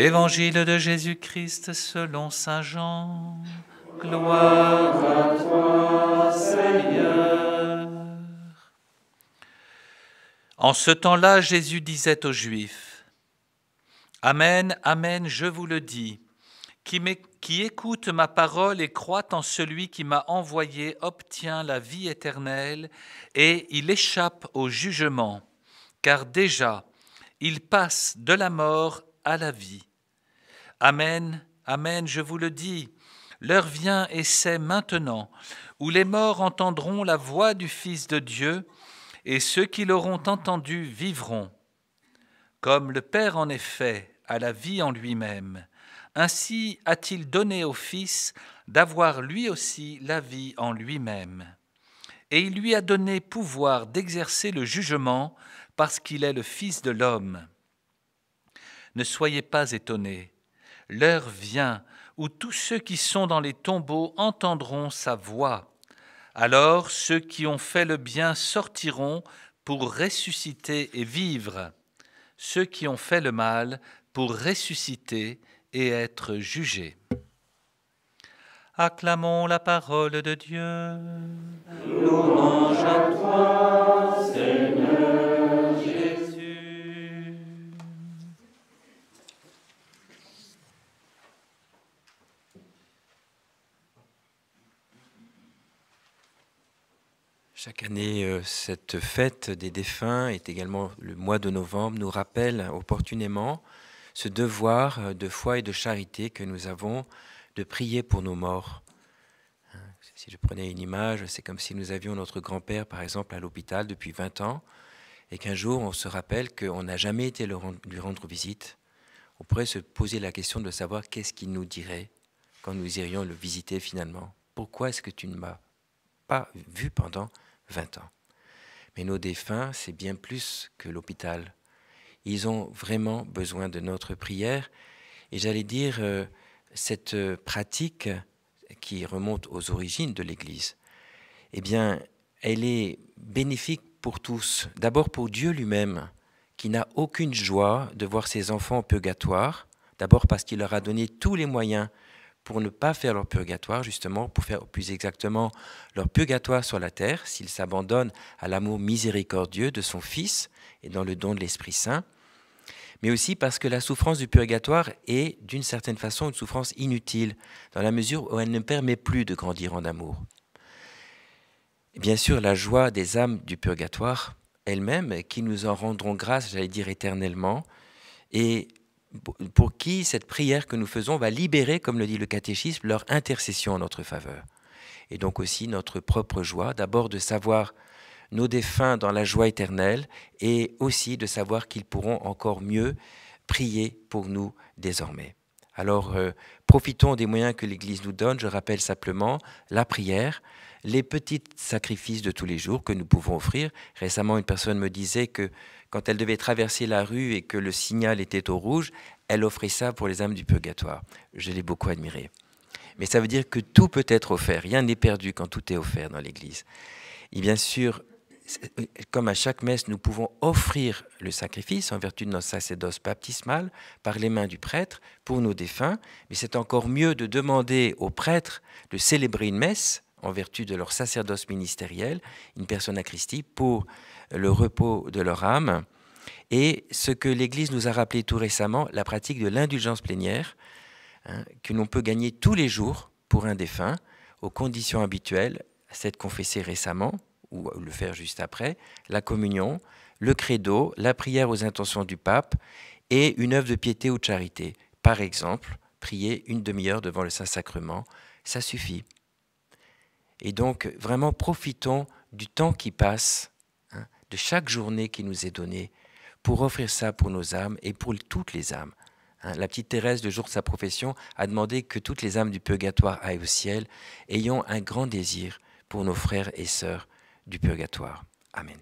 Évangile de Jésus-Christ selon saint Jean. Gloire à toi, Seigneur. En ce temps-là, Jésus disait aux Juifs, « Amen, amen, je vous le dis, qui écoute ma parole et croit en celui qui m'a envoyé obtient la vie éternelle et il échappe au jugement, car déjà, il passe de la mort à la vie. Amen, amen, je vous le dis, l'heure vient et c'est maintenant, où les morts entendront la voix du Fils de Dieu, et ceux qui l'auront entendu vivront. Comme le Père en effet a la vie en lui-même, ainsi a-t-il donné au Fils d'avoir lui aussi la vie en lui-même. Et il lui a donné pouvoir d'exercer le jugement parce qu'il est le Fils de l'homme. Ne soyez pas étonnés, l'heure vient où tous ceux qui sont dans les tombeaux entendront sa voix. Alors ceux qui ont fait le bien sortiront pour ressusciter et vivre, ceux qui ont fait le mal pour ressusciter et être jugés. Acclamons la parole de Dieu. Louange à toi, Seigneur Jésus. Chaque année, cette fête des défunts est également le mois de novembre, nous rappelle opportunément ce devoir de foi et de charité que nous avons de prier pour nos morts. Si je prenais une image, c'est comme si nous avions notre grand-père, par exemple, à l'hôpital depuis 20 ans, et qu'un jour on se rappelle qu'on n'a jamais été lui rendre visite. On pourrait se poser la question de savoir qu'est-ce qu'il nous dirait quand nous irions le visiter finalement. Pourquoi est-ce que tu ne m'as pas vu pendant 20 ans. Mais nos défunts, c'est bien plus que l'hôpital. Ils ont vraiment besoin de notre prière. Et j'allais dire, cette pratique qui remonte aux origines de l'Église, eh bien, elle est bénéfique pour tous. D'abord pour Dieu lui-même, qui n'a aucune joie de voir ses enfants au purgatoire. D'abord parce qu'il leur a donné tous les moyens pour ne pas faire leur purgatoire, justement, pour faire plus exactement leur purgatoire sur la terre, s'ils s'abandonnent à l'amour miséricordieux de son Fils et dans le don de l'Esprit Saint, mais aussi parce que la souffrance du purgatoire est, d'une certaine façon, une souffrance inutile, dans la mesure où elle ne permet plus de grandir en amour. Et bien sûr, la joie des âmes du purgatoire, elles-mêmes, qui nous en rendront grâce, j'allais dire éternellement, et pour qui cette prière que nous faisons va libérer, comme le dit le catéchisme, leur intercession en notre faveur. Et donc aussi notre propre joie, d'abord de savoir nos défunts dans la joie éternelle et aussi de savoir qu'ils pourront encore mieux prier pour nous désormais. Alors profitons des moyens que l'Église nous donne, je rappelle simplement la prière, les petits sacrifices de tous les jours que nous pouvons offrir. Récemment, une personne me disait que quand elle devait traverser la rue et que le signal était au rouge, elle offrait ça pour les âmes du purgatoire. Je l'ai beaucoup admiré. Mais ça veut dire que tout peut être offert. Rien n'est perdu quand tout est offert dans l'Église. Et bien sûr, comme à chaque messe, nous pouvons offrir le sacrifice en vertu de notre sacerdoce baptismal par les mains du prêtre pour nos défunts. Mais c'est encore mieux de demander au prêtre de célébrer une messe en vertu de leur sacerdoce ministériel, une persona Christi, pour le repos de leur âme. Et ce que l'Église nous a rappelé tout récemment, la pratique de l'indulgence plénière, que l'on peut gagner tous les jours pour un défunt, aux conditions habituelles, s'être confessé récemment, ou le faire juste après, la communion, le credo, la prière aux intentions du pape et une œuvre de piété ou de charité. Par exemple, prier une demi-heure devant le Saint-Sacrement, ça suffit. Et donc, vraiment, profitons du temps qui passe, de chaque journée qui nous est donnée, pour offrir ça pour nos âmes et pour toutes les âmes. La petite Thérèse, le jour de sa profession, a demandé que toutes les âmes du purgatoire aillent au ciel, ayant un grand désir pour nos frères et sœurs du purgatoire. Amen.